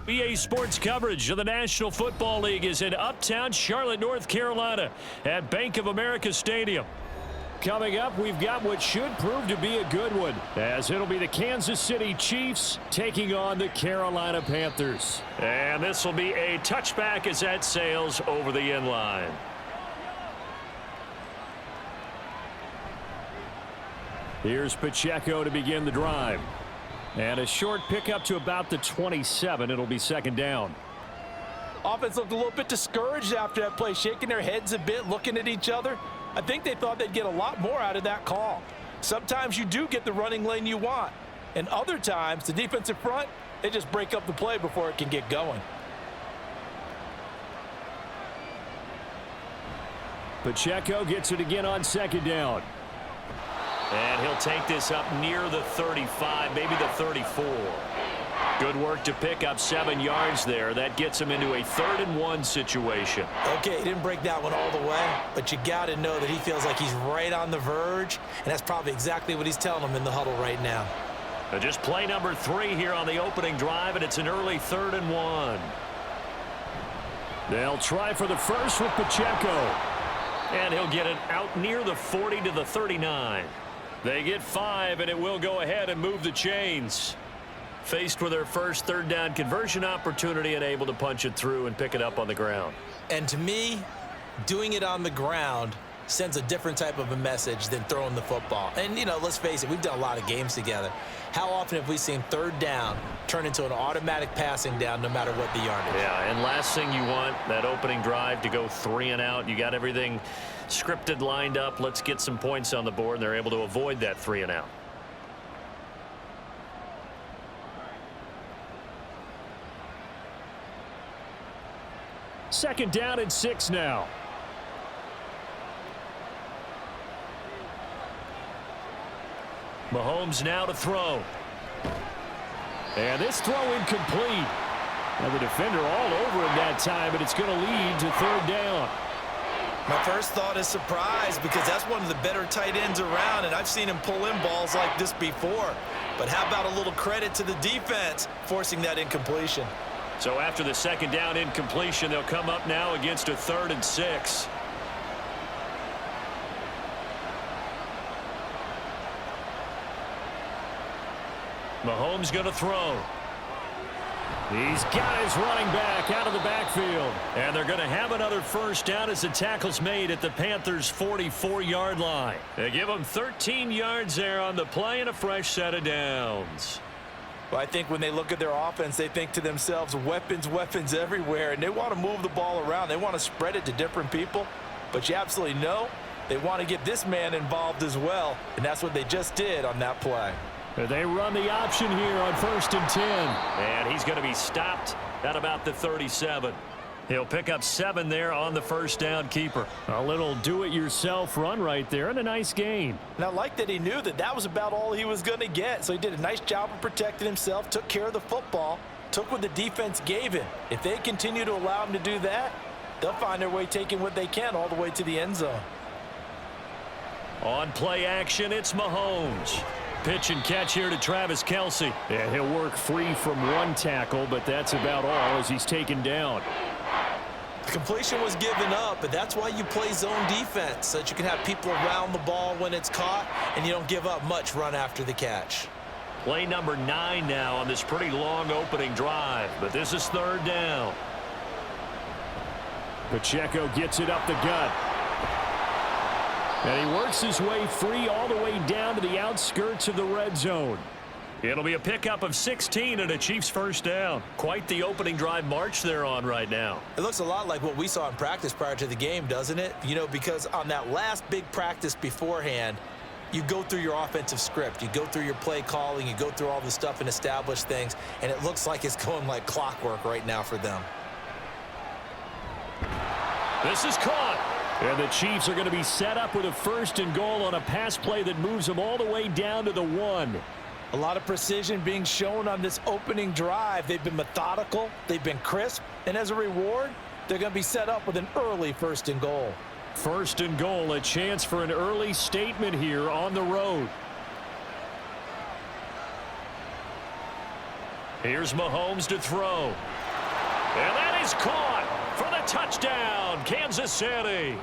EA Sports coverage of the National Football League is in uptown Charlotte, North Carolina at Bank of America Stadium. Coming up, we've got what should prove to be a good one, as it'll be the Kansas City Chiefs taking on the Carolina Panthers. And this will be a touchback as that sails over the end line. Here's Pacheco to begin the drive. And a short pickup to about the 27. It'll be second down. Offense looked a little bit discouraged after that play, shaking their heads a bit, looking at each other. I think they thought they'd get a lot more out of that call. Sometimes you do get the running lane you want, and other times the defensive front, they just break up the play before it can get going. Pacheco gets it again on second down. And he'll take this up near the 35, maybe the 34. Good work to pick up 7 yards there. That gets him into a 3rd and 1 situation. Okay, he didn't break that one all the way, but you got to know that he feels like he's right on the verge, and that's probably exactly what he's telling them in the huddle right now. Just play number 3 here on the opening drive, and it's an early 3rd and 1. They'll try for the first with Pacheco. And he'll get it out near the 40 to the 39. They get 5, and it will go ahead and move the chains. Faced with their first 3rd down conversion opportunity and able to punch it through and pick it up on the ground. And to me, doing it on the ground sends a different type of a message than throwing the football. And, you know, let's face it, we've done a lot of games together. How often have we seen 3rd down turn into an automatic passing down no matter what the yardage? Yeah, and last thing you want, that opening drive to go 3 and out. You got everything scripted, lined up. Let's get some points on the board, and they're able to avoid that 3 and out. Second down and 6 now. Mahomes now to throw. And this throw incomplete. And the defender all over him that time, but it's going to lead to 3rd down. My first thought is surprise, because that's one of the better tight ends around, and I've seen him pull in balls like this before. But how about a little credit to the defense forcing that incompletion? So after the second down incompletion, they'll come up now against a 3rd and 6. Mahomes going to throw. He's got his running back out of the backfield. And they're going to have another first down as the tackle's made at the Panthers' 44-yard line. They give them 13 yards there on the play and a fresh set of downs. Well, I think when they look at their offense, they think to themselves, weapons, weapons everywhere, and they want to move the ball around. They want to spread it to different people, but you absolutely know they want to get this man involved as well, and that's what they just did on that play. They run the option here on 1st and 10. And he's going to be stopped at about the 37. He'll pick up 7 there on the first down keeper. A little do-it-yourself run right there and a nice gain. And I like that he knew that that was about all he was going to get. So he did a nice job of protecting himself, took care of the football, took what the defense gave him. If they continue to allow him to do that, they'll find their way taking what they can all the way to the end zone. On play action, it's Mahomes. Pitch and catch here to Travis Kelce. And he'll work free from one tackle, but that's about all as he's taken down. The completion was given up, but that's why you play zone defense, so that you can have people around the ball when it's caught, and you don't give up much run after the catch. Play number 9 now on this pretty long opening drive, but this is 3rd down. Pacheco gets it up the gut. And he works his way free all the way down to the outskirts of the red zone. It'll be a pickup of 16 and a Chiefs first down. Quite the opening drive march they're on right now. It looks a lot like what we saw in practice prior to the game, doesn't it? You know, because on that last big practice beforehand, you go through your offensive script. You go through your play calling. You go through all the stuff and establish things. And it looks like it's going like clockwork right now for them. This is caught. And the Chiefs are going to be set up with a 1st and goal on a pass play that moves them all the way down to the 1. A lot of precision being shown on this opening drive. They've been methodical. They've been crisp. And as a reward, they're going to be set up with an early 1st and goal. 1st and goal, a chance for an early statement here on the road. Here's Mahomes to throw. And that is caught for the touchdown, Kansas City.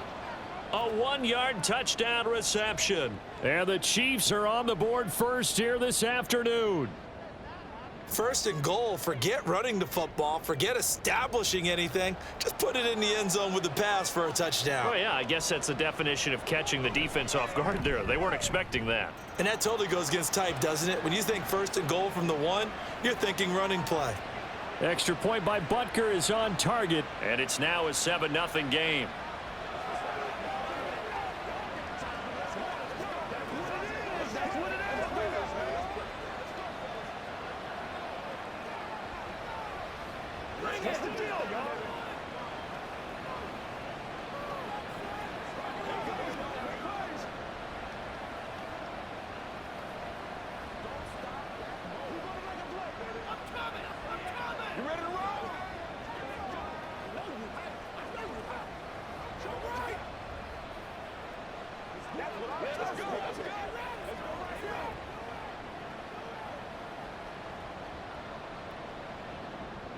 A 1-yard touchdown reception. And the Chiefs are on the board first here this afternoon. First and goal, forget running the football, forget establishing anything. Just put it in the end zone with the pass for a touchdown. Oh, yeah, I guess that's the definition of catching the defense off guard there. They weren't expecting that. And that totally goes against type, doesn't it? When you think first and goal from the 1, you're thinking running play. Extra point by Butker is on target, and it's now a 7-0 game.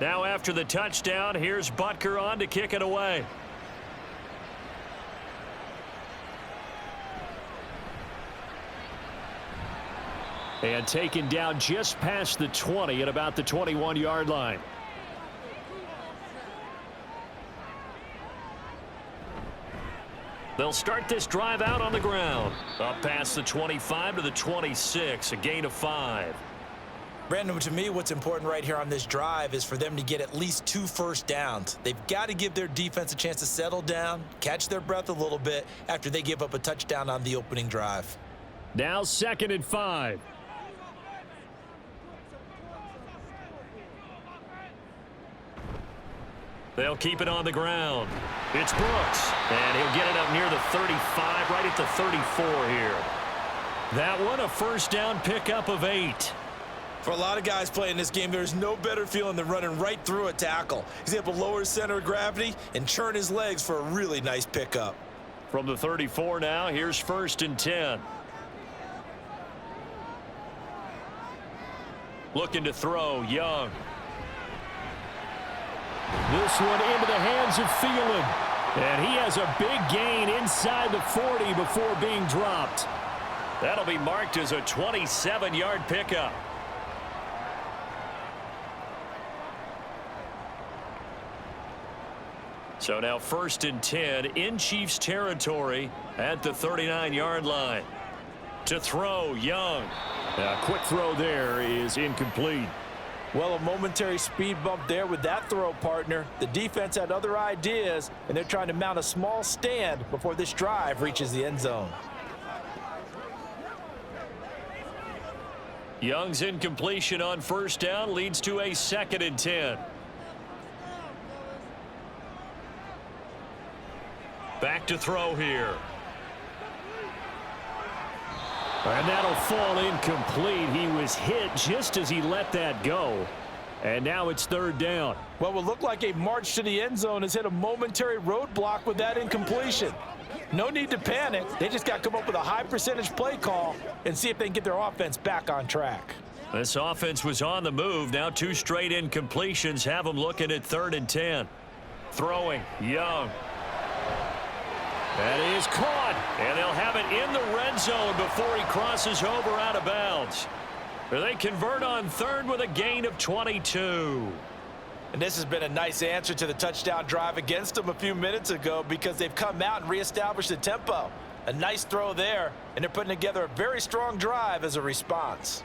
Now after the touchdown, here's Butker on to kick it away. And taken down just past the 20 at about the 21-yard line. They'll start this drive out on the ground. Up past the 25 to the 26, a gain of 5. Brandon, to me, what's important right here on this drive is for them to get at least 2 first downs. They've got to give their defense a chance to settle down, catch their breath a little bit after they give up a touchdown on the opening drive. Now 2nd and 5. They'll keep it on the ground. It's Brooks, and he'll get it up near the 35, right at the 34 here. That one, a first down pickup of 8. For a lot of guys playing this game, there's no better feeling than running right through a tackle. He's able to lower his center of gravity and churn his legs for a really nice pickup. From the 34 now, here's 1st and 10. Looking to throw, Young. This one into the hands of Thielen. And he has a big gain inside the 40 before being dropped. That'll be marked as a 27-yard pickup. So now 1st and 10 in Chiefs territory at the 39-yard line. To throw, Young. A quick throw there is incomplete. Well, a momentary speed bump there with that throw, partner. The defense had other ideas, and they're trying to mount a small stand before this drive reaches the end zone. Young's incompletion on 1st down leads to a 2nd and 10. Back to throw here. And that'll fall incomplete. He was hit just as he let that go. And now it's 3rd down. Well, what looked like a march to the end zone has hit a momentary roadblock with that incompletion. No need to panic. They just got to come up with a high percentage play call and see if they can get their offense back on track. This offense was on the move. Now 2 straight incompletions have them looking at 3rd and 10. Throwing, Young. That is caught, and they'll have it in the red zone before he crosses over out of bounds. They convert on 3rd with a gain of 22. And this has been a nice answer to the touchdown drive against them a few minutes ago because they've come out and reestablished the tempo. A nice throw there, and they're putting together a very strong drive as a response.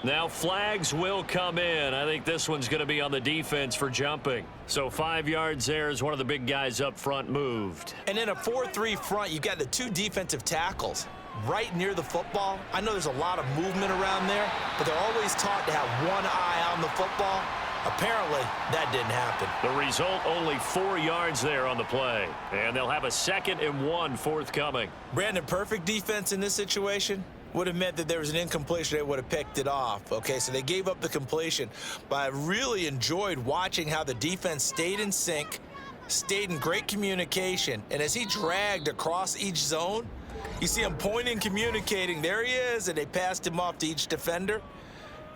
Now flags will come in. I think this one's going to be on the defense for jumping. So 5 yards there as one of the big guys up front moved. And in a 4-3 front, you've got the 2 defensive tackles right near the football. I know there's a lot of movement around there, but they're always taught to have one eye on the football. Apparently, that didn't happen. The result, only 4 yards there on the play. And they'll have a 2nd and 1 forthcoming. Brandon, perfect defense in this situation would have meant that there was an incompletion. They would have picked it off. Okay, so they gave up the completion. But I really enjoyed watching how the defense stayed in sync, stayed in great communication. And as he dragged across each zone, you see him pointing, communicating. There he is, and they passed him off to each defender.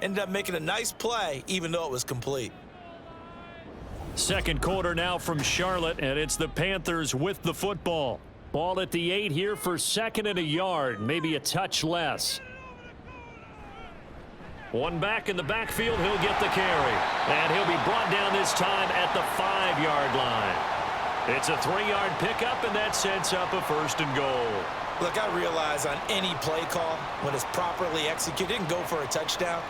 Ended up making a nice play, even though it was complete. Second quarter now from Charlotte, and it's the Panthers with the football. Ball at the 8 here for second and a yard, maybe a touch less. One back in the backfield, he'll get the carry. And he'll be brought down this time at the 5-yard line. It's a 3-yard pickup, and that sets up a first and goal. Look, I realize on any play call, when it's properly executed, it can go for a touchdown.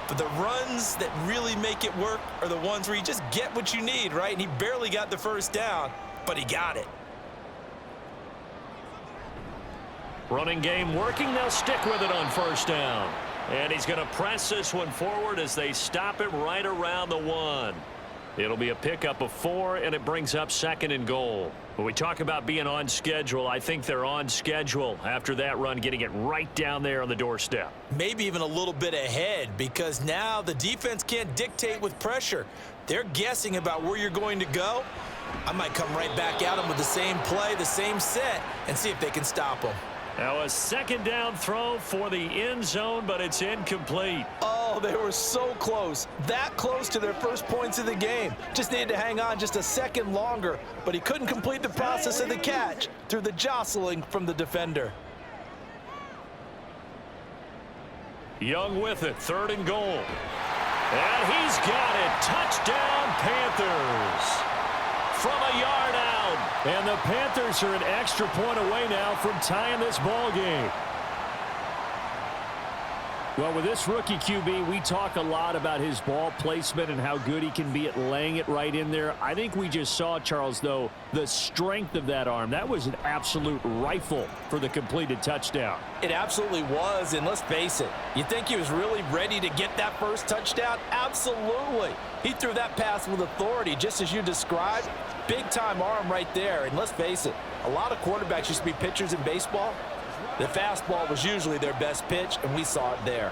But the runs that really make it work are the ones where you just get what you need, right? And he barely got the first down, but he got it. Running game working. They'll stick with it on first down. And he's going to press this one forward as they stop it right around the 1. It'll be a pickup of 4, and it brings up second and goal. When we talk about being on schedule, I think they're on schedule after that run, getting it right down there on the doorstep. Maybe even a little bit ahead, because now the defense can't dictate with pressure. They're guessing about where you're going to go. I might come right back at them with the same play, the same set, and see if they can stop them. Now a second down throw for the end zone, but it's incomplete. Oh, they were so close. That close to their first points of the game. Just needed to hang on just a second longer, but he couldn't complete the process of the catch through the jostling from the defender. Young with it, third and goal. And he's got it. Touchdown, Panthers. From a yard out. And the Panthers are an extra point away now from tying this ball game. Well, with this rookie QB, we talk a lot about his ball placement and how good he can be at laying it right in there. I think we just saw, Charles, though, the strength of that arm. That was an absolute rifle for the completed touchdown. It absolutely was, and let's face it, you think he was really ready to get that first touchdown? Absolutely. He threw that pass with authority, just as you described. Big-time arm right there, and let's face it, a lot of quarterbacks used to be pitchers in baseball. The fastball was usually their best pitch, and we saw it there.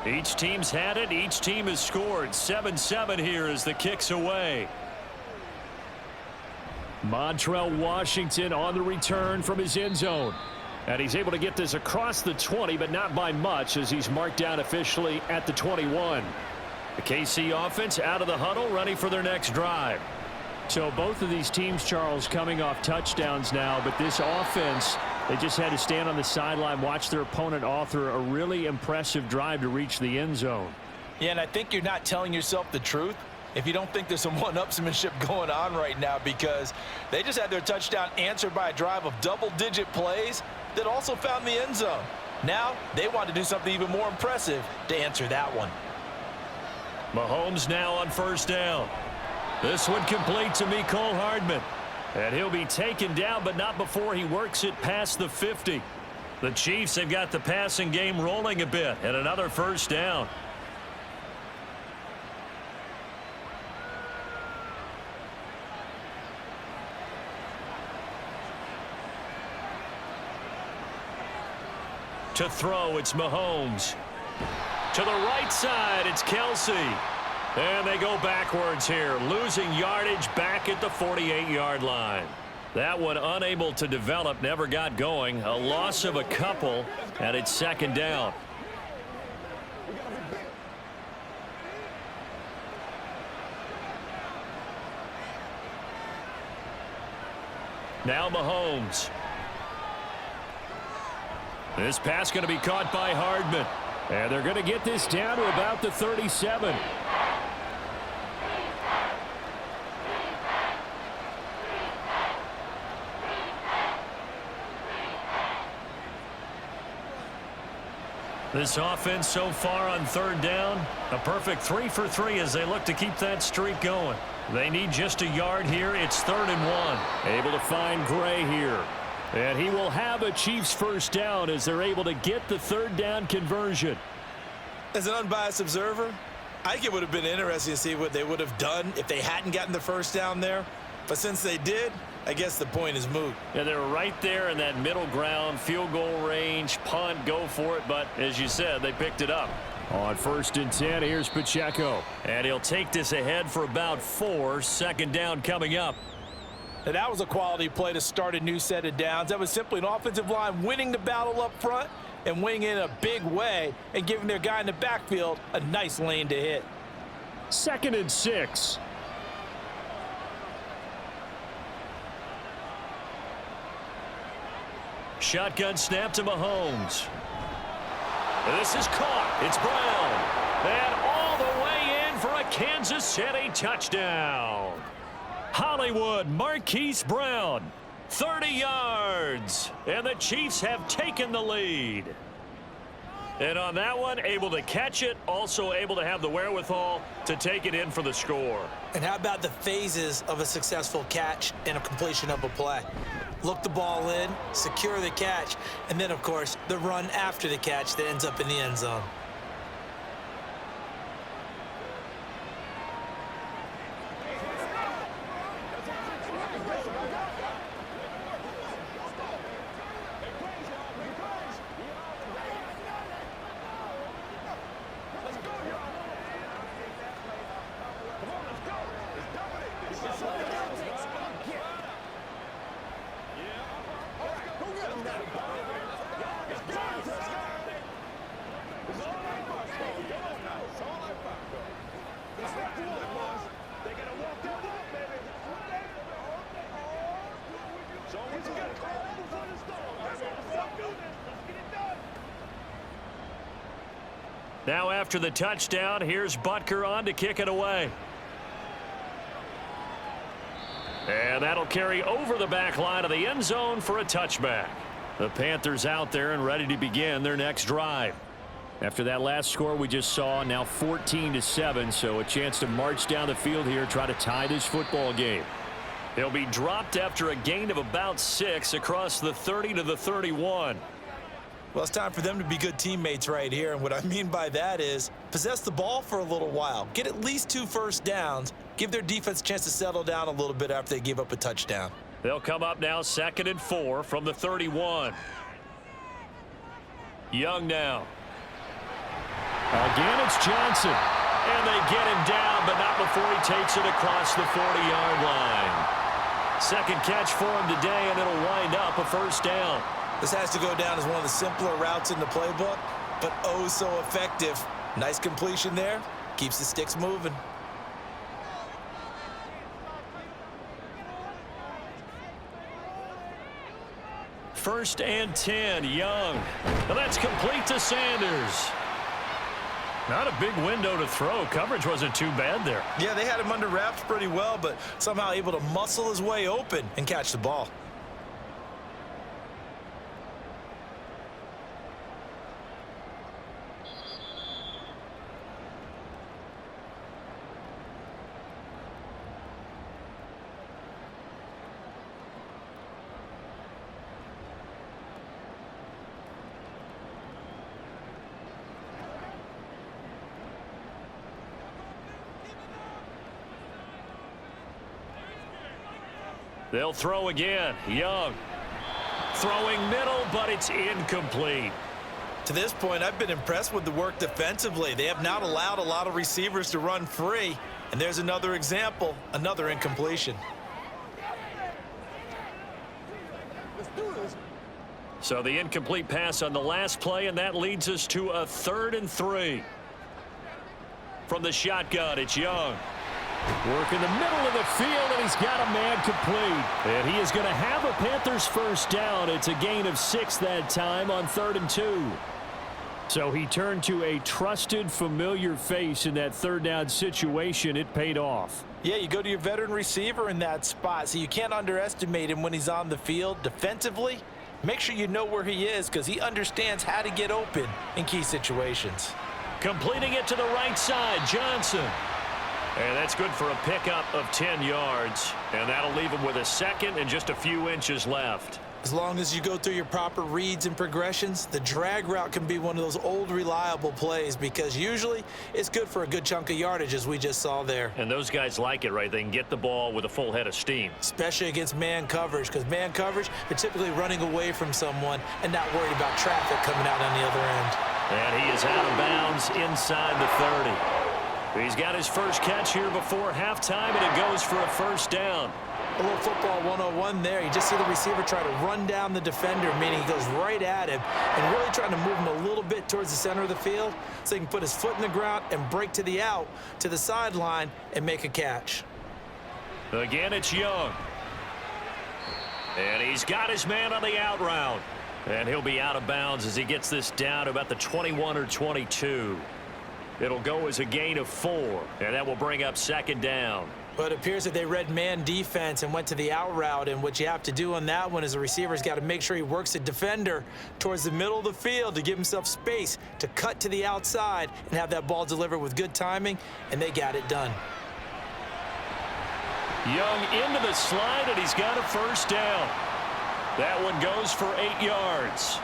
Each team's had it. Each team has scored. 7-7 here as the kick's away. Montrell Washington on the return from his end zone. And he's able to get this across the 20, but not by much as he's marked down officially at the 21. The KC offense out of the huddle, ready for their next drive. So both of these teams, Charles, coming off touchdowns now, but this offense, they just had to stand on the sideline, watch their opponent author a really impressive drive to reach the end zone. Yeah, and I think you're not telling yourself the truth if you don't think there's some one-upsmanship going on right now, because they just had their touchdown answered by a drive of double-digit plays that also found the end zone. Now they want to do something even more impressive to answer that one. Mahomes now on first down. This one complete to Mecole Hardman. And he'll be taken down, but not before he works it past the 50. The Chiefs have got the passing game rolling a bit, and another first down. To throw, it's Mahomes. To the right side, it's Kelsey. And they go backwards here, losing yardage back at the 48-yard line. That one unable to develop, never got going. A loss of a couple, and it's second down. Now Mahomes. This pass going to be caught by Hardman. And they're going to get this down to about the 37. This offense so far on third down, a perfect 3 for 3 as they look to keep that streak going. They need just a yard here. It's 3rd and 1. Able to find Gray here. And he will have a Chiefs first down as they're able to get the third down conversion. As an unbiased observer, I think it would have been interesting to see what they would have done if they hadn't gotten the first down there. But since they did, I guess the point is moot. Yeah, they're right there in that middle ground, field goal range, punt, go for it. But as you said, they picked it up. On 1st and 10, here's Pacheco. And he'll take this ahead for about 4. 2nd down coming up. And that was a quality play to start a new set of downs. That was simply an offensive line winning the battle up front and winning in a big way and giving their guy in the backfield a nice lane to hit. 2nd and 6. Shotgun snap to Mahomes. This is caught. It's Brown. And all the way in for a Kansas City touchdown. Hollywood Marquise Brown. 30 yards. And the Chiefs have taken the lead. And on that one, able to catch it, also able to have the wherewithal to take it in for the score. And how about the phases of a successful catch and a completion of a play? Look the ball in, secure the catch, and then, of course, the run after the catch that ends up in the end zone. Now after the touchdown, here's Butker on to kick it away. And that'll carry over the back line of the end zone for a touchback. The Panthers out there and ready to begin their next drive. After that last score we just saw, now 14-7, so a chance to march down the field here, try to tie this football game. They'll be dropped after a gain of about 6 across the 30 to the 31. Well, it's time for them to be good teammates right here, and what I mean by that is possess the ball for a little while, get at least 2 first downs, give their defense a chance to settle down a little bit after they give up a touchdown. They'll come up now 2nd and 4 from the 31. Young now. Again, it's Johnson. And they get him down, but not before he takes it across the 40-yard line. 2nd catch for him today, and it'll wind up a first down. This has to go down as one of the simpler routes in the playbook, but oh so effective. Nice completion there. Keeps the sticks moving. First and 10, Young. Now that's complete to Sanders. Not a big window to throw. Coverage wasn't too bad there. Yeah, they had him under wraps pretty well, but somehow able to muscle his way open and catch the ball. They'll throw again. Young. Throwing middle, but it's incomplete. To this point, I've been impressed with the work defensively. They have not allowed a lot of receivers to run free. And there's another example, another incompletion. So the incomplete pass on the last play, and that leads us to a 3rd and 3. From the shotgun, it's Young. Work in the middle of the field, and he's got a man complete. And he is going to have a Panthers first down. It's a gain of 6 that time on 3rd and 2. So he turned to a trusted, familiar face in that 3rd down situation. It paid off. Yeah, you go to your veteran receiver in that spot, so you can't underestimate him when he's on the field. Defensively, make sure you know where he is because he understands how to get open in key situations. Completing it to the right side, Johnson. And that's good for a pickup of 10 yards. And that'll leave him with a 2nd and just a few inches left. As long as you go through your proper reads and progressions, the drag route can be one of those old reliable plays because usually it's good for a good chunk of yardage as we just saw there. And those guys like it, right? They can get the ball with a full head of steam. Especially against man coverage, because man coverage, they're typically running away from someone and not worried about traffic coming out on the other end. And he is out of bounds inside the 30. He's got his first catch here before halftime, and it goes for a first down. A little football 101 there. You just see the receiver try to run down the defender, meaning he goes right at him and really trying to move him a little bit towards the center of the field so he can put his foot in the ground and break to the out, to the sideline, and make a catch. Again, it's Young. And he's got his man on the out route. And he'll be out of bounds as he gets this down to about the 21 or 22. It'll go as a gain of 4, and that will bring up second down. But it appears that they read man defense and went to the out route, and what you have to do on that one is the receiver's got to make sure he works the defender towards the middle of the field to give himself space to cut to the outside and have that ball delivered with good timing, and they got it done. Young into the slide, and he's got a first down. That one goes for 8 yards.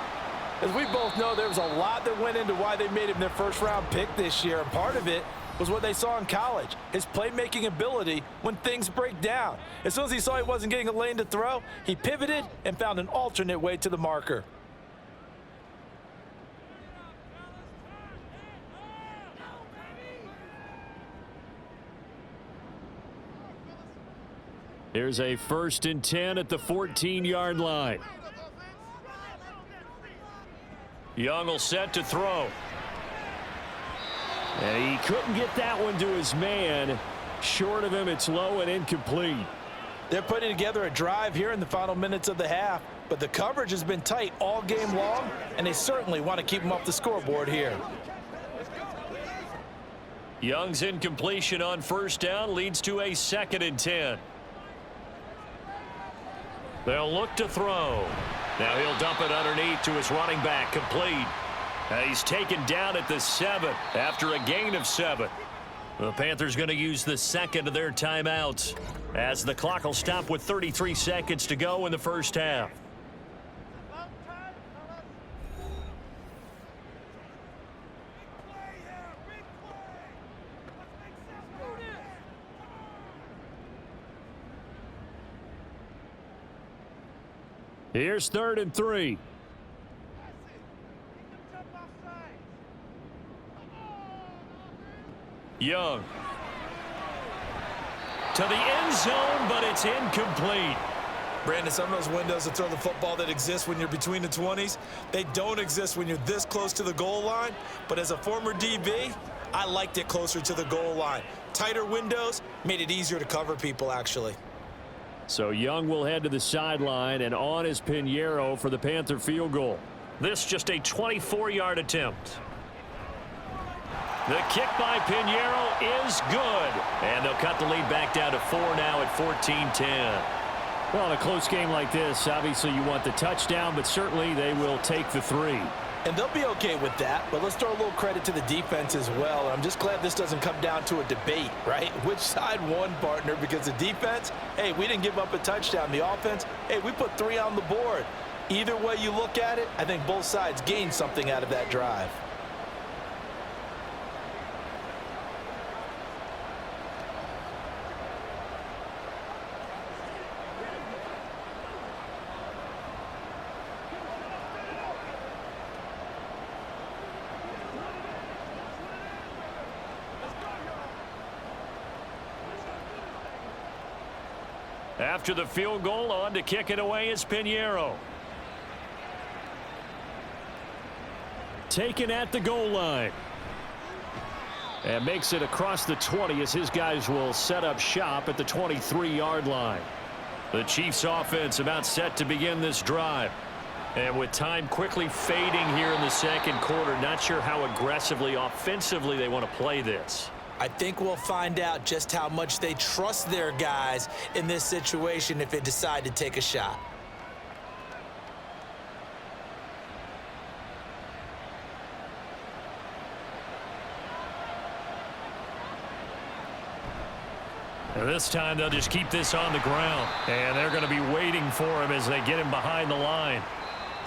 As we both know, there was a lot that went into why they made him their first-round pick this year, and part of it was what they saw in college, his playmaking ability when things break down. As soon as he saw he wasn't getting a lane to throw, he pivoted and found an alternate way to the marker. Here's a 1st and 10 at the 14-yard line. Young will set to throw. And he couldn't get that one to his man. Short of him, it's low and incomplete. They're putting together a drive here in the final minutes of the half, but the coverage has been tight all game long, and they certainly want to keep him off the scoreboard here. Young's incompletion on first down leads to a 2nd and 10. They'll look to throw. Now he'll dump it underneath to his running back, complete. And he's taken down at the 7 after a gain of 7. The Panthers going to use the second of their timeouts as the clock will stop with 33 seconds to go in the first half. Here's 3rd and 3. Young to the end zone, but it's incomplete. Brandon, some of those windows to throw the football that exist when you're between the 20s, they don't exist when you're this close to the goal line. But as a former DB, I liked it closer to the goal line. Tighter windows made it easier to cover people, actually. So Young will head to the sideline, and on is Pinheiro for the Panther field goal. This just a 24-yard attempt. The kick by Pinheiro is good. And they'll cut the lead back down to 4 now at 14-10. Well, in a close game like this, obviously you want the touchdown, but certainly they will take the 3. And they'll be okay with that, but let's throw a little credit to the defense as well. I'm just glad this doesn't come down to a debate, right? Which side won, partner? Because the defense, hey, we didn't give up a touchdown. The offense, hey, we put 3 on the board. Either way you look at it, I think both sides gained something out of that drive. After the field goal, on to kick it away is Pinheiro. Taken at the goal line. And makes it across the 20 as his guys will set up shop at the 23-yard line. The Chiefs offense about set to begin this drive. And with time quickly fading here in the second quarter, not sure how aggressively, offensively they want to play this. I think we'll find out just how much they trust their guys in this situation if they decide to take a shot. And this time they'll just keep this on the ground. And they're going to be waiting for him as they get him behind the line.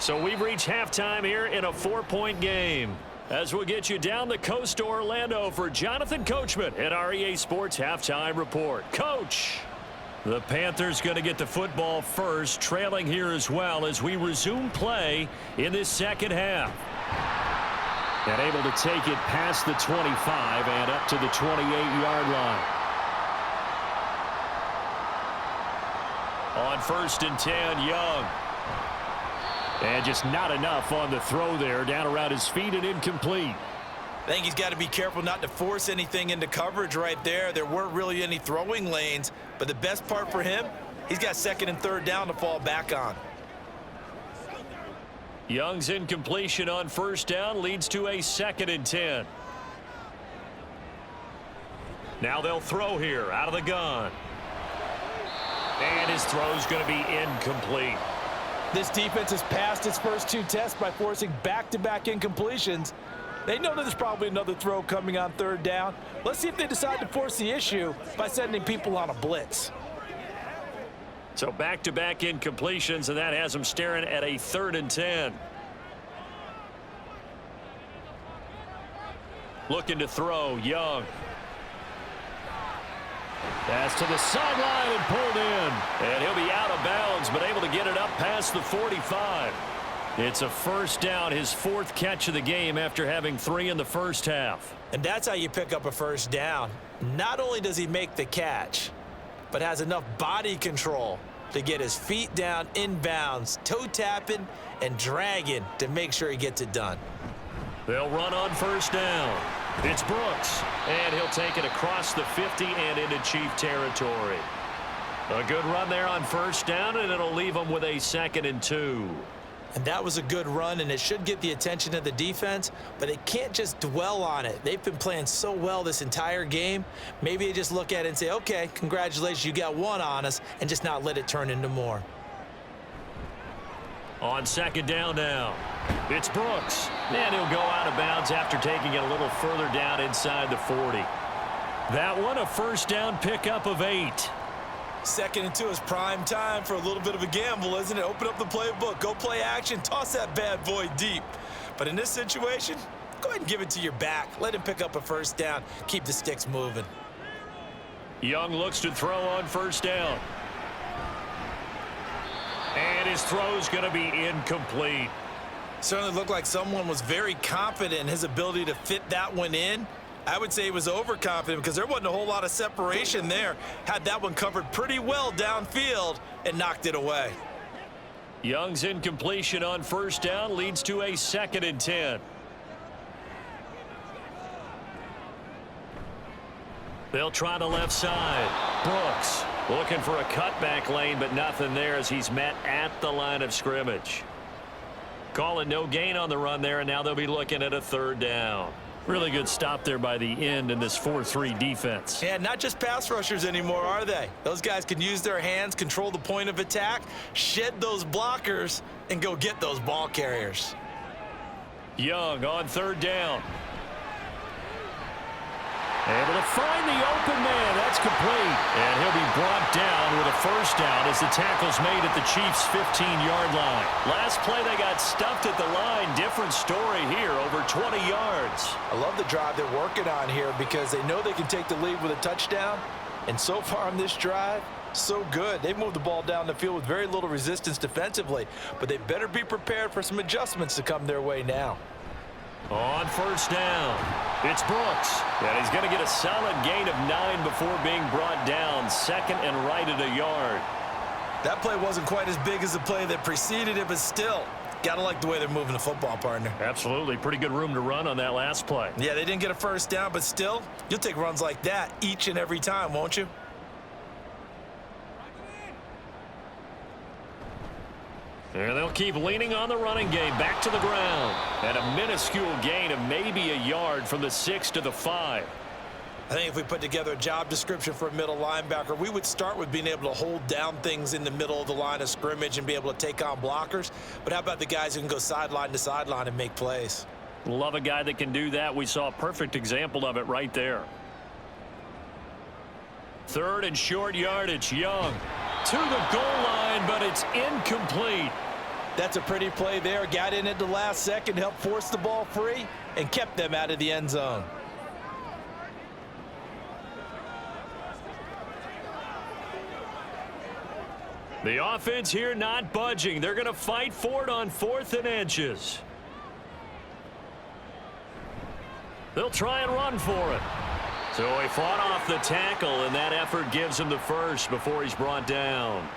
So we've reached halftime here in a 4-point game. As we'll get you down the coast to Orlando for Jonathan Coachman at our EA Sports Halftime Report. Coach! The Panthers going to get the football first, trailing here as well as we resume play in this second half. And able to take it past the 25 and up to the 28-yard line. On 1st and 10, Young. And just not enough on the throw there, down around his feet and incomplete. I think he's got to be careful not to force anything into coverage right there. There weren't really any throwing lanes, but the best part for him, he's got 2nd and 3rd down to fall back on. Young's incompletion on 1st down leads to a 2nd and 10. Now they'll throw here out of the gun. And his throw's going to be incomplete. This defense has passed its first 2 tests by forcing back-to-back incompletions. They know that there's probably another throw coming on 3rd down. Let's see if they decide to force the issue by sending people on a blitz. So back-to-back incompletions, and that has them staring at a 3rd and 10. Looking to throw, Young. Pass to the sideline and pulled in. And he'll be out of bounds, but able to get it up past the 45. It's a 1st down, his 4th catch of the game after having 3 in the first half. And that's how you pick up a 1st down. Not only does he make the catch, but has enough body control to get his feet down inbounds, toe tapping and dragging to make sure he gets it done. They'll run on 1st down. It's Brooks, and he'll take it across the 50 and into Chief territory. A good run there on 1st down, and it'll leave them with a 2nd and 2. And that was a good run, and it should get the attention of the defense, but they can't just dwell on it. They've been playing so well this entire game. Maybe they just look at it and say, okay, congratulations, you got 1 on us, and just not let it turn into more. On 2nd down now, it's Brooks. And he'll go out of bounds after taking it a little further down inside the 40. That one, a 1st down pickup of 8. 2nd and 2 is prime time for a little bit of a gamble, isn't it? Open up the playbook, go play action, toss that bad boy deep. But in this situation, go ahead and give it to your back. Let him pick up a 1st down. Keep the sticks moving. Young looks to throw on 1st down. And his throw's going to be incomplete. Certainly looked like someone was very confident in his ability to fit that one in. I would say he was overconfident because there wasn't a whole lot of separation there. Had that one covered pretty well downfield and knocked it away. Young's incompletion on 1st down leads to a 2nd and 10. They'll try the left side. Brooks looking for a cutback lane, but nothing there as he's met at the line of scrimmage. Calling no gain on the run there, and now they'll be looking at a 3rd down. Really good stop there by the end in this 4-3 defense. Yeah, not just pass rushers anymore, are they? Those guys can use their hands, control the point of attack, shed those blockers, and go get those ball carriers. Young on 3rd down. Able to find the open man. That's complete. And he'll be brought down with a 1st down as the tackle's made at the Chiefs' 15-yard line. Last play, they got stuffed at the line. Different story here, over 20 yards. I love the drive they're working on here because they know they can take the lead with a touchdown. And so far on this drive, so good. They've moved the ball down the field with very little resistance defensively, but they better be prepared for some adjustments to come their way now. On 1st down, it's Brooks. And he's going to get a solid gain of 9 before being brought down. 2nd and right at a yard. That play wasn't quite as big as the play that preceded it, but still, got to like the way they're moving the football, partner. Absolutely. Pretty good room to run on that last play. Yeah, they didn't get a 1st down, but still, you'll take runs like that each and every time, won't you? And they'll keep leaning on the running game back to the ground. And a minuscule gain of maybe a yard from the 6 to the 5. I think if we put together a job description for a middle linebacker, we would start with being able to hold down things in the middle of the line of scrimmage and be able to take on blockers. But how about the guys who can go sideline to sideline and make plays? Love a guy that can do that. We saw a perfect example of it right there. Third and short yardage. Young to the goal line, but it's incomplete. That's a pretty play there. Got in at the last second, helped force the ball free, and kept them out of the end zone. The offense here not budging. They're going to fight for it on 4th and inches. They'll try and run for it. So he fought off the tackle, and that effort gives him the first before he's brought down.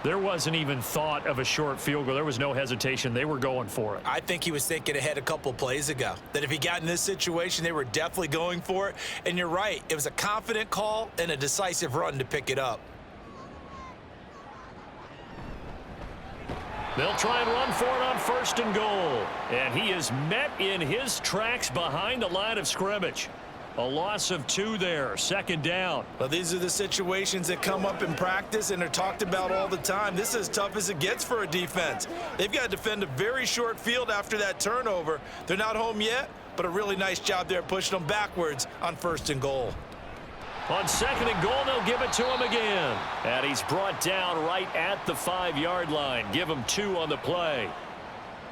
There wasn't even thought of a short field goal. There was no hesitation. They were going for it. I think he was thinking ahead a couple plays ago, that if he got in this situation, they were definitely going for it. And you're right. It was a confident call and a decisive run to pick it up. They'll try and run for it on 1st and goal. And he is met in his tracks behind the line of scrimmage. A loss of 2 there. 2nd down. Well, these are the situations that come up in practice and are talked about all the time. This is as tough as it gets for a defense. They've got to defend a very short field after that turnover. They're not home yet, but a really nice job there pushing them backwards on 1st and goal. On 2nd and goal, they'll give it to him again. And he's brought down right at the 5-yard line. Give him 2 on the play.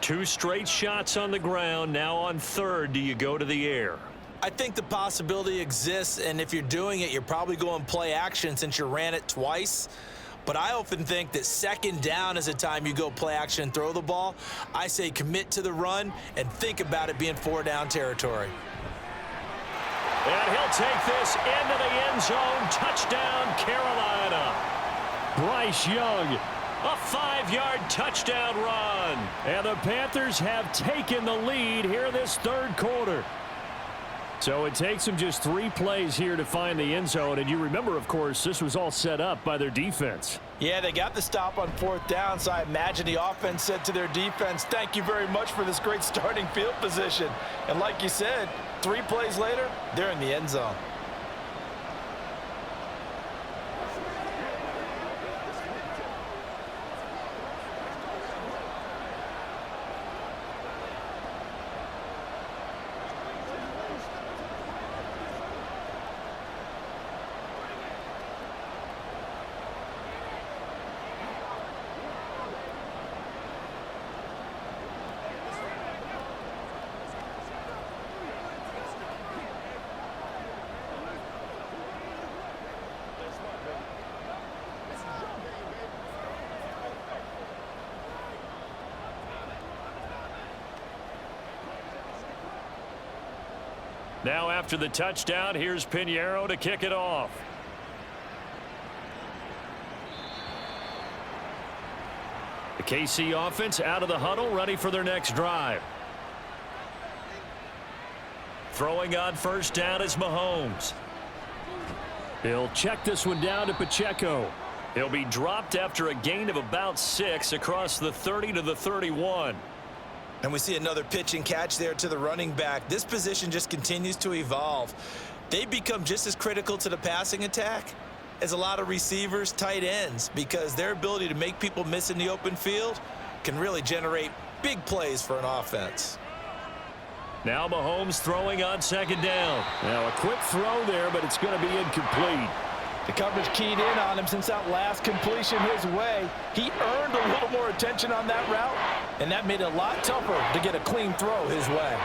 2 straight shots on the ground. Now on 3rd, do you go to the air? I think the possibility exists, and if you're doing it, you're probably going play action since you ran it twice. But I often think that 2nd down is a time you go play action and throw the ball. I say commit to the run and think about it being 4-down territory. And he'll take this into the end zone. Touchdown, Carolina. Bryce Young, a 5-yard touchdown run. And the Panthers have taken the lead here this 3rd quarter. So it takes them just 3 plays here to find the end zone. And you remember, of course, this was all set up by their defense. Yeah, they got the stop on 4th down, so I imagine the offense said to their defense, thank you very much for this great starting field position. And like you said, 3 plays later, they're in the end zone. Now after the touchdown, here's Pinheiro to kick it off. The KC offense out of the huddle, ready for their next drive. Throwing on 1st down is Mahomes. He'll check this one down to Pacheco. He'll be dropped after a gain of about 6 across the 30 to the 31. And we see another pitch and catch there to the running back. This position just continues to evolve. They become just as critical to the passing attack as a lot of receivers, tight ends, because their ability to make people miss in the open field can really generate big plays for an offense. Now Mahomes throwing on 2nd down. Now a quick throw there, but it's going to be incomplete. The coverage keyed in on him since that last completion his way. He earned a little more attention on that route, and that made it a lot tougher to get a clean throw his way.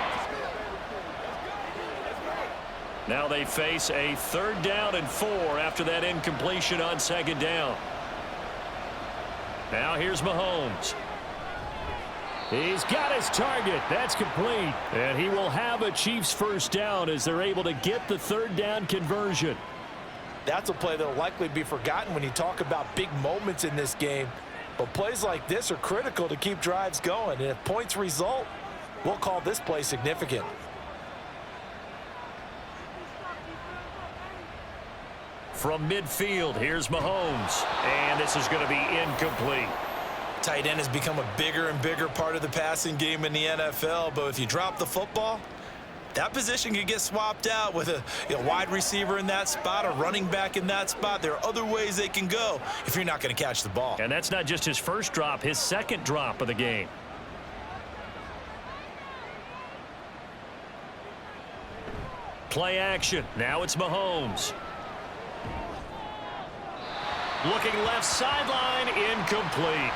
Now they face a 3rd down and 4 after that incompletion on 2nd down. Now here's Mahomes. He's got his target. That's complete. And he will have a Chiefs 1st down as they're able to get the 3rd down conversion. That's a play that will likely be forgotten when you talk about big moments in this game. But plays like this are critical to keep drives going. And if points result, we'll call this play significant. From midfield, here's Mahomes. And this is going to be incomplete. Tight end has become a bigger and bigger part of the passing game in the NFL. But if you drop the football, that position could get swapped out with a wide receiver in that spot, a running back in that spot. There are other ways they can go if you're not going to catch the ball. And that's not just his 1st drop, his 2nd drop of the game. Play action. Now it's Mahomes. Looking left sideline, incomplete.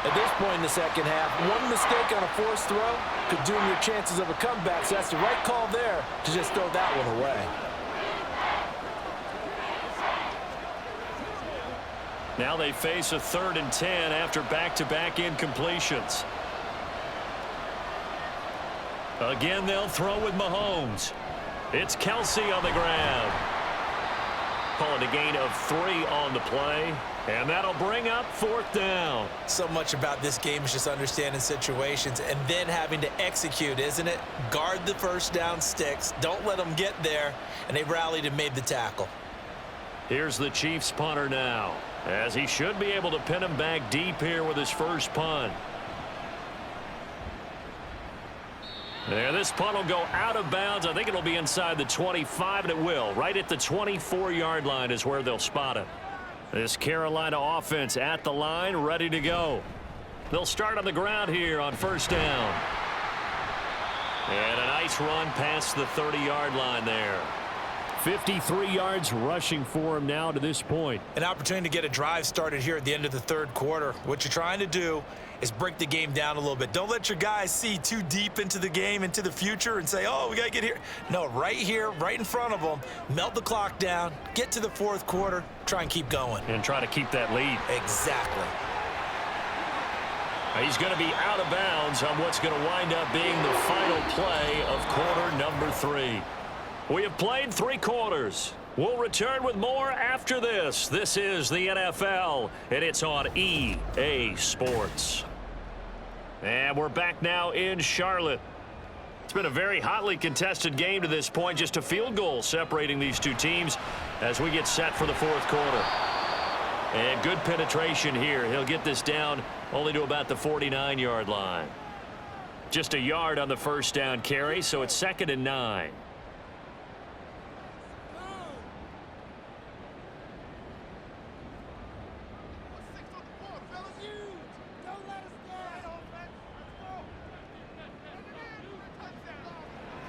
At this point in the second half, one mistake on a forced throw could doom your chances of a comeback, so that's the right call there to just throw that one away. Now they face a 3rd and 10 after back-to-back incompletions. Again, they'll throw with Mahomes. It's Kelsey on the ground. Calling a gain of 3 on the play. And that'll bring up 4th down. So much about this game is just understanding situations and then having to execute, isn't it? Guard the first down sticks. Don't let them get there. And they rallied and made the tackle. Here's the Chiefs punter now, as he should be able to pin him back deep here with his first punt. And this punt will go out of bounds. I think it'll be inside the 25, and it will. Right at the 24-yard line is where they'll spot it. This Carolina offense at the line, ready to go. They'll start on the ground here on first down. And a nice run past the 30-yard line there. 53 yards rushing for him now to this point. An opportunity to get a drive started here at the end of the 3rd quarter. What you're trying to do is break the game down a little bit. Don't let your guys see too deep into the game, into the future, and say, oh, we got to get here. No, right here, right in front of them, melt the clock down, get to the 4th quarter, try and keep going. And try to keep that lead. Exactly. He's going to be out of bounds on what's going to wind up being the final play of quarter number 3. We have played 3 quarters. We'll return with more after this. This is the NFL, and it's on EA Sports. And we're back now in Charlotte. It's been a very hotly contested game to this point. Just a field goal separating these two teams as we get set for the 4th quarter. And good penetration here. He'll get this down only to about the 49-yard line. Just a yard on the first down carry, so it's 2nd and 9.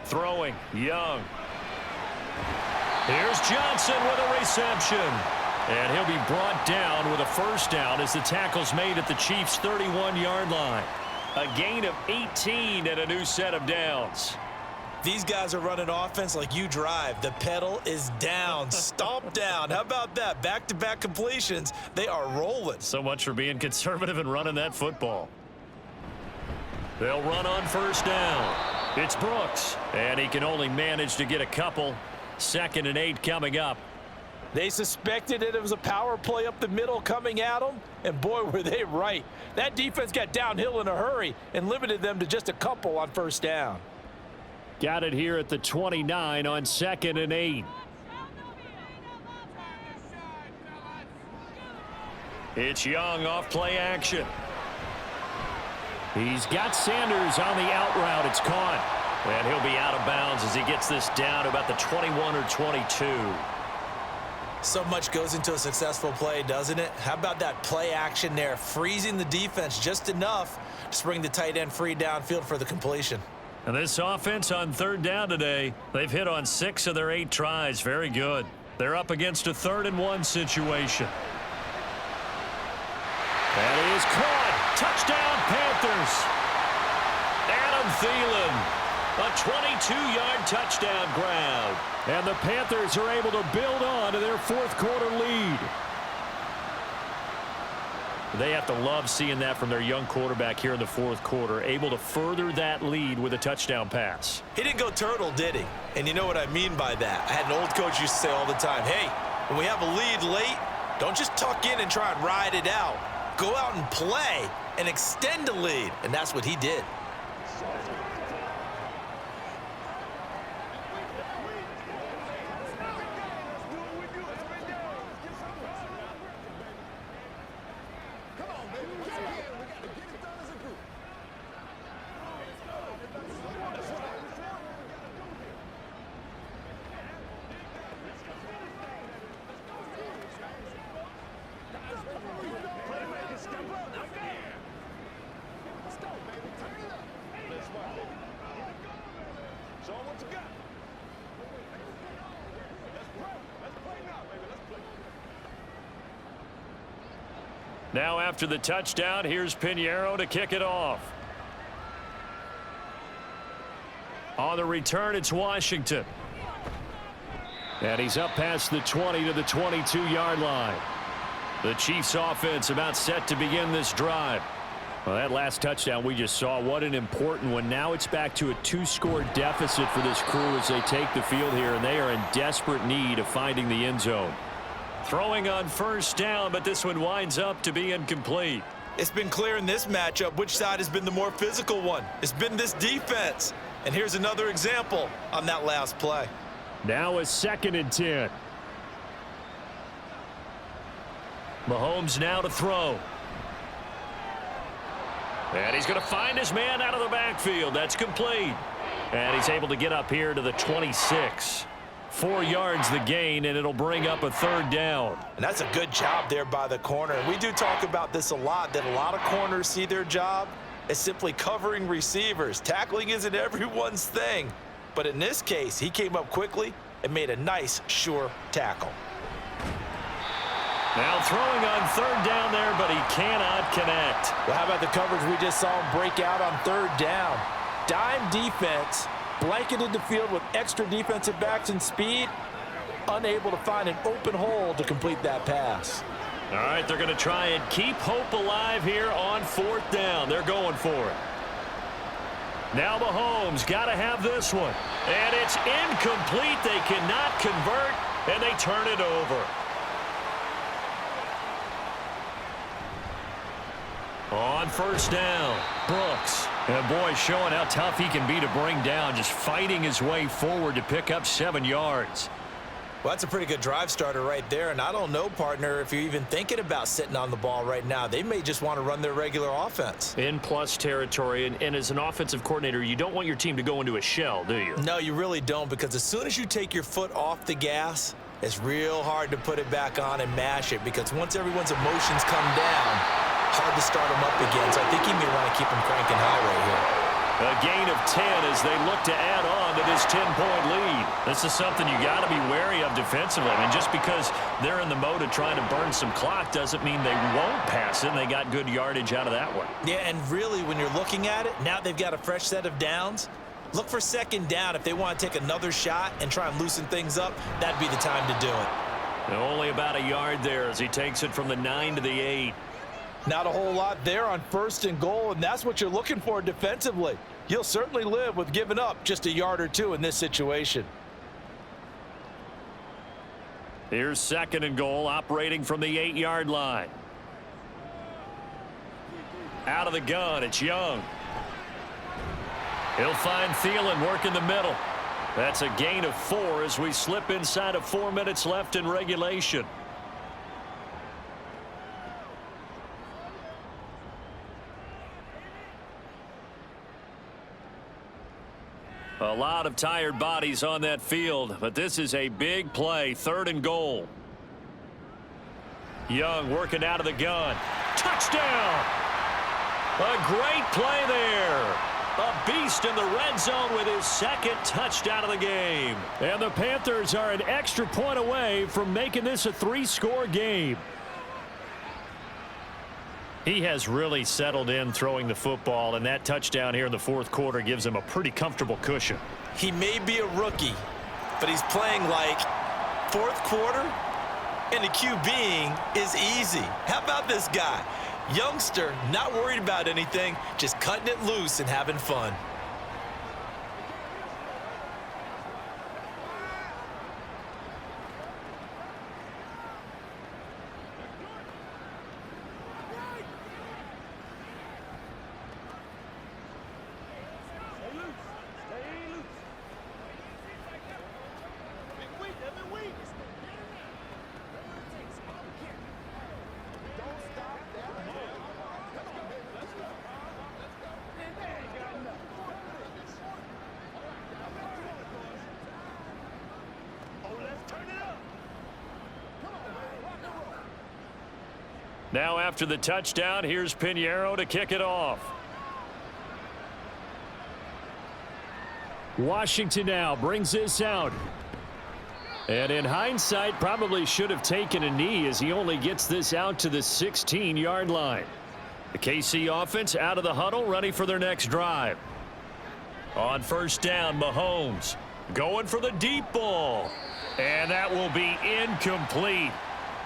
Throwing, Young. Here's Johnson with a reception. And he'll be brought down with a first down as the tackle's made at the Chiefs' 31-yard line. A gain of 18 and a new set of downs. These guys are running offense like you drive. The pedal is down, stomp down. How about that? Back-to-back completions. They are rolling. So much for being conservative and running that football. They'll run on first down. It's Brooks, and he can only manage to get a couple. 2nd and 8 coming up. They suspected that it was a power play up the middle coming at them, and boy, were they right. That defense got downhill in a hurry and limited them to just a couple on first down. Got it here at the 29 on 2nd and 8. It's Young off play action. He's got Sanders on the out route. It's caught. And he'll be out of bounds as he gets this down to about the 21 or 22. So much goes into a successful play, doesn't it? How about that play action there, freezing the defense just enough to bring the tight end free downfield for the completion. And this offense on 3rd down today, they've hit on 6 of their 8 tries. Very good. They're up against a 3rd and 1 situation. That is caught. Touchdown, Panthers. Adam Thielen, a 22-yard touchdown grab. And the Panthers are able to build on to their 4th quarter lead. They have to love seeing that from their young quarterback here in the 4th quarter, able to further that lead with a touchdown pass. He didn't go turtle, did he? And you know what I mean by that. I had an old coach used to say all the time, hey, when we have a lead late, don't just tuck in and try and ride it out. Go out and play and extend the lead. And that's what he did. Now after the touchdown, here's Pinheiro to kick it off. On the return, it's Washington. And he's up past the 20 to the 22-yard line. The Chiefs offense about set to begin this drive. Well, that last touchdown we just saw, what an important one. Now it's back to a 2-score deficit for this crew as they take the field here, and they are in desperate need of finding the end zone. Throwing on first down, but this one winds up to be incomplete. It's been clear in this matchup which side has been the more physical one. It's been this defense. And here's another example on that last play. Now a 2nd and 10. Mahomes now to throw. And he's going to find his man out of the backfield. That's complete. And he's able to get up here to the 26. 4 yards the gain, and it'll bring up a 3rd down. And that's a good job there by the corner. We do talk about this a lot, that a lot of corners see their job as simply covering receivers. Tackling isn't everyone's thing. But in this case, he came up quickly and made a nice, sure tackle. Now throwing on 3rd down there, but he cannot connect. Well, how about the coverage we just saw him break out on 3rd down? Dime defense, blanketed the field with extra defensive backs and speed, unable to find an open hole to complete that pass. All right, they're going to try and keep hope alive here on 4th down. They're going for it. Now Mahomes got to have this one. And it's incomplete. They cannot convert, and they turn it over. On 1st down, Brooks. And boy, showing how tough he can be to bring down, just fighting his way forward to pick up 7 yards. Well, that's a pretty good drive starter right there, and I don't know, partner, if you're even thinking about sitting on the ball right now. They may just want to run their regular offense. In plus territory, and as an offensive coordinator, you don't want your team to go into a shell, do you? No, you really don't, because as soon as you take your foot off the gas, it's real hard to put it back on and mash it, because once everyone's emotions come down, hard to start them up again. So I think he may want to keep them cranking high right here. A gain of 10 as they look to add on to this 10-point lead. This is something you got to be wary of defensively. I mean, just because they're in the mode of trying to burn some clock doesn't mean they won't pass it, and they got good yardage out of that one. Yeah, and really, when you're looking at it, now they've got a fresh set of downs. Look for 2nd down. If they want to take another shot and try and loosen things up, that'd be the time to do it. And only about a yard there as he takes it from the 9 to the 8. Not a whole lot there on 1st and goal, and that's what you're looking for defensively. You'll certainly live with giving up just a yard or 2 in this situation. Here's 2nd and goal, operating from the 8-yard line. Out of the gun, it's Young. He'll find Thielen working the middle. That's a gain of 4 as we slip inside of 4 minutes left in regulation. A lot of tired bodies on that field, but this is a big play. 3rd and goal. Young working out of the gun. Touchdown! A great play there. A beast in the red zone with his 2nd touchdown of the game. And the Panthers are an extra point away from making this a 3-score game. He has really settled in throwing the football, and that touchdown here in the 4th quarter gives him a pretty comfortable cushion. He may be a rookie, but he's playing like 4th quarter, and the QBing is easy. How about this guy? Youngster, not worried about anything, just cutting it loose and having fun. Now after the touchdown, here's Pinheiro to kick it off. Washington now brings this out. And in hindsight, probably should have taken a knee as he only gets this out to the 16-yard line. The KC offense out of the huddle, ready for their next drive. On first down, Mahomes going for the deep ball. And that will be incomplete.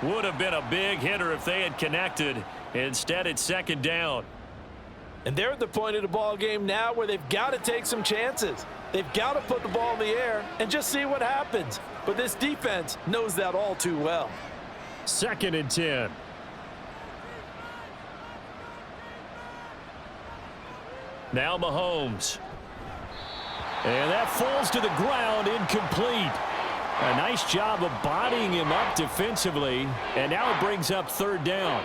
Would have been a big hitter if they had connected. Instead, it's second down. And they're at the point of the ball game now where they've got to take some chances. They've got to put the ball in the air and just see what happens. But this defense knows that all too well. 2nd and 10. Now Mahomes. And that falls to the ground, incomplete. A nice job of bodying him up defensively. And now it brings up 3rd down.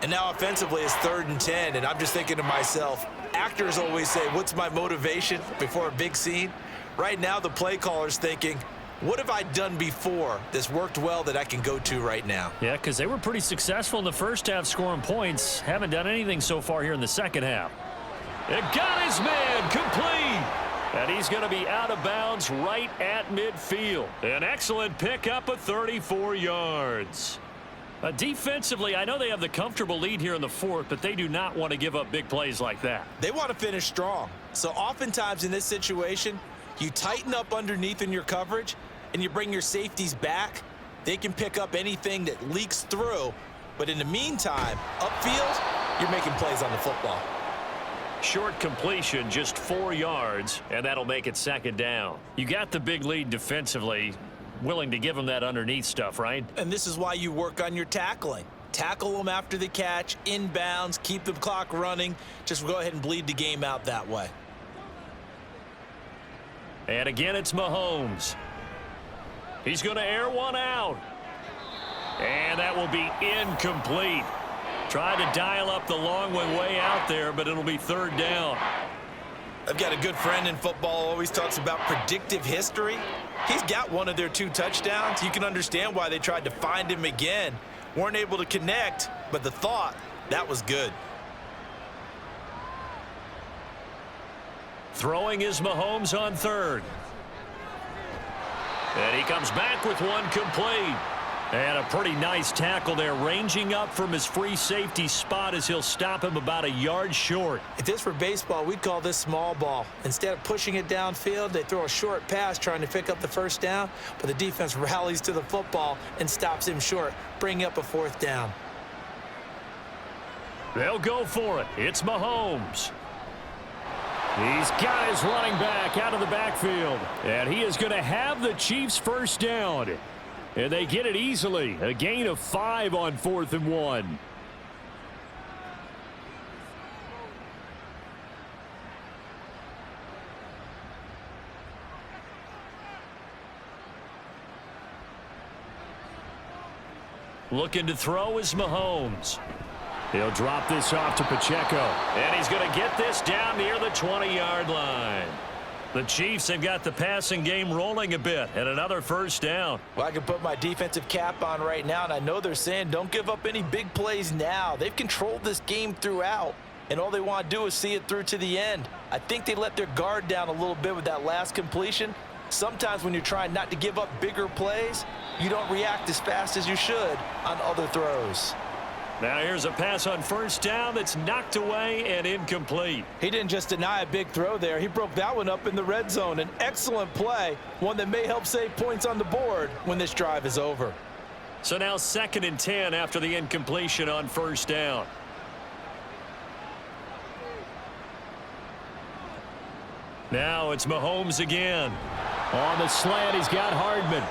And now offensively it's 3rd and 10. And I'm just thinking to myself, actors always say, what's my motivation before a big scene? Right now the play caller's thinking, what have I done before that's worked well that I can go to right now? Yeah, because they were pretty successful in the first half scoring points. Haven't done anything so far here in the second half. It got his man complete. And he's going to be out of bounds right at midfield. An excellent pickup of 34 yards. Defensively, I know they have the comfortable lead here in the 4th, but they do not want to give up big plays like that. They want to finish strong. So oftentimes in this situation, you tighten up underneath in your coverage and you bring your safeties back. They can pick up anything that leaks through. But in the meantime, upfield, you're making plays on the football. Short completion, just 4 yards, and that'll make it second down. You got the big lead defensively, willing to give them that underneath stuff, right? And this is why you work on your tackling. Tackle them after the catch, inbounds, keep the clock running. Just go ahead and bleed the game out that way. And again, it's Mahomes. He's going to air one out. And that will be incomplete. Tried to dial up the long one way out there, but it'll be 3rd down. I've got a good friend in football, always talks about predictive history. He's got one of their 2 touchdowns. You can understand why they tried to find him again. Weren't able to connect, but the thought, that was good. Throwing is Mahomes on 3rd. And he comes back with one complete. And a pretty nice tackle there, ranging up from his free safety spot as he'll stop him about a yard short. If this were baseball, we'd call this small ball. Instead of pushing it downfield, they throw a short pass trying to pick up the 1st down, but the defense rallies to the football and stops him short, bringing up a 4th down. They'll go for it. It's Mahomes. He's got his running back out of the backfield, and he is going to have the Chiefs' 1st down. And they get it easily. A gain of 5 on 4th and 1. Looking to throw is Mahomes. He'll drop this off to Pacheco. And he's going to get this down near the 20-yard line. The Chiefs have got the passing game rolling a bit, and another 1st down. Well, I can put my defensive cap on right now, and I know they're saying don't give up any big plays now. They've controlled this game throughout, and all they want to do is see it through to the end. I think they let their guard down a little bit with that last completion. Sometimes when you're trying not to give up bigger plays, you don't react as fast as you should on other throws. Now here's a pass on 1st down that's knocked away and incomplete. He didn't just deny a big throw there. He broke that one up in the red zone. An excellent play, one that may help save points on the board when this drive is over. So now 2nd and 10 after the incompletion on 1st down. Now it's Mahomes again. On the slant, he's got Hardman.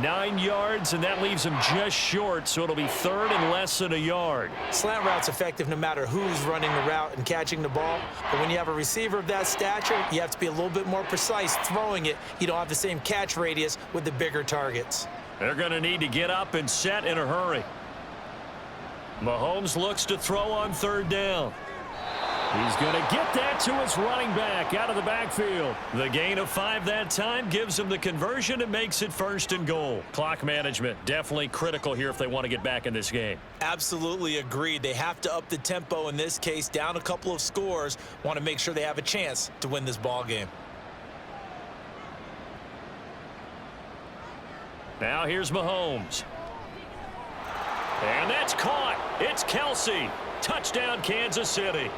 9 yards, and that leaves him just short, so it'll be 3rd and less than a yard. Slant route's effective no matter who's running the route and catching the ball. But when you have a receiver of that stature, you have to be a little bit more precise throwing it. You don't have the same catch radius with the bigger targets. They're going to need to get up and set in a hurry. Mahomes looks to throw on 3rd down. He's going to get that to his running back out of the backfield. The gain of 5 that time gives him the conversion and makes it 1st and goal. Clock management definitely critical here if they want to get back in this game. Absolutely agreed. They have to up the tempo in this case, down a couple of scores. Want to make sure they have a chance to win this ball game. Now here's Mahomes. And that's caught. It's Kelsey. Touchdown, Kansas City.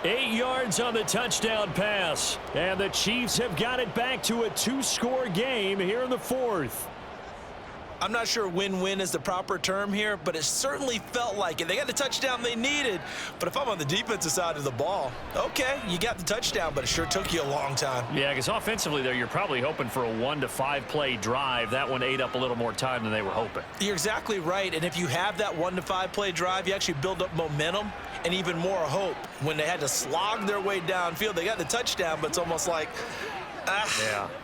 8 yards on the touchdown pass. And the Chiefs have got it back to a 2-score game here in the 4th. I'm not sure win-win is the proper term here, but it certainly felt like it. They got the touchdown they needed, but if I'm on the defensive side of the ball, okay, you got the touchdown, but it sure took you a long time. Yeah, because offensively there, you're probably hoping for a 1 to 5 play drive. That one ate up a little more time than they were hoping. You're exactly right, and if you have that 1 to 5 play drive, you actually build up momentum and even more hope. When they had to slog their way downfield, they got the touchdown, but it's almost like,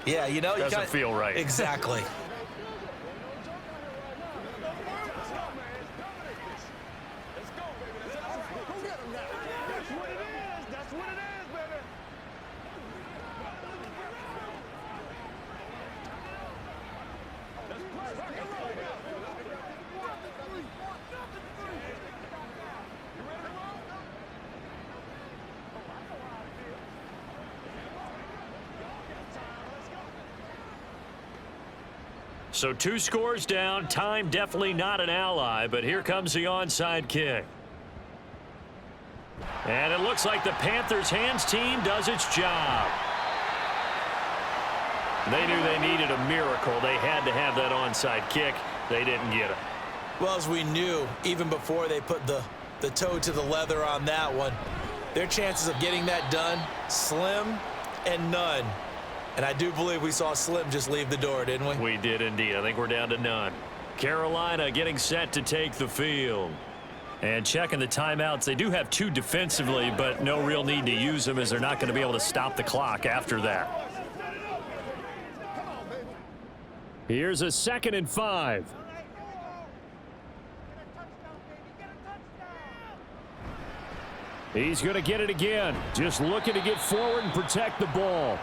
yeah, you know, doesn't feel right. Exactly. So 2 scores down. Time definitely not an ally, but here comes the onside kick. And it looks like the Panthers hands team does its job. They knew they needed a miracle. They had to have that onside kick. They didn't get it. Well, as we knew, even before they put the toe to the leather on that one, their chances of getting that done, slim and none. And I do believe we saw Slim just leave the door, didn't we? We did indeed. I think we're down to none. Carolina getting set to take the field. And checking the timeouts. They do have 2 defensively, but no real need to use them as they're not going to be able to stop the clock after that. Here's a 2nd and 5. He's going to get it again. Just looking to get forward and protect the ball.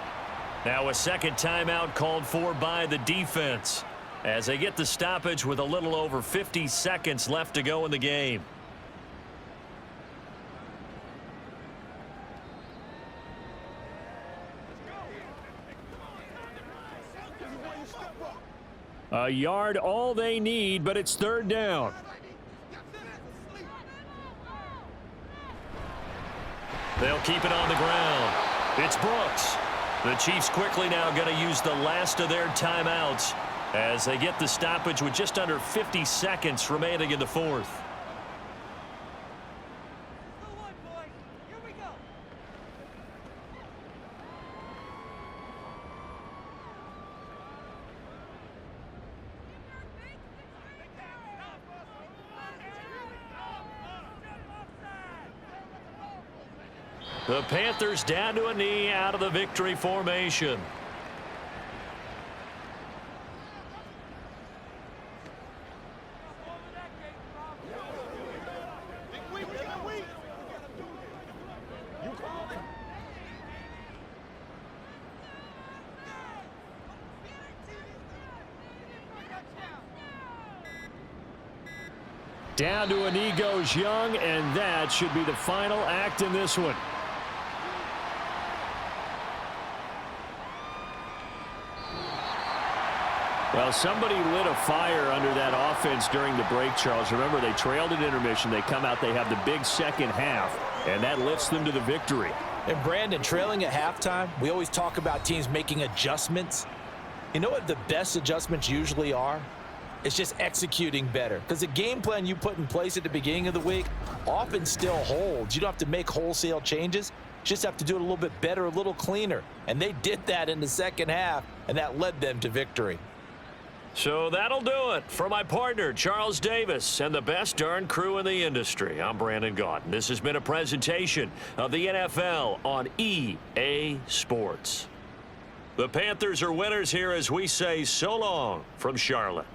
Now a second timeout called for by the defense as they get the stoppage with a little over 50 seconds left to go in the game. A yard all they need, but it's 3rd down. They'll keep it on the ground. It's Brooks. The Chiefs quickly now going to use the last of their timeouts as they get the stoppage with just under 50 seconds remaining in the 4th. The Panthers down to a knee out of the victory formation. Down to a knee goes Young, and that should be the final act in this one. Well, somebody lit a fire under that offense during the break, Charles. Remember, they trailed at intermission. They come out, they have the big second half, and that lifts them to the victory. And, Brandon, trailing at halftime, we always talk about teams making adjustments. You know what the best adjustments usually are? It's just executing better. Because the game plan you put in place at the beginning of the week often still holds. You don't have to make wholesale changes. You just have to do it a little bit better, a little cleaner. And they did that in the second half, and that led them to victory. So that'll do it for my partner, Charles Davis, and the best darn crew in the industry. I'm Brandon Gaudin. This has been a presentation of the NFL on EA Sports. The Panthers are winners here as we say so long from Charlotte.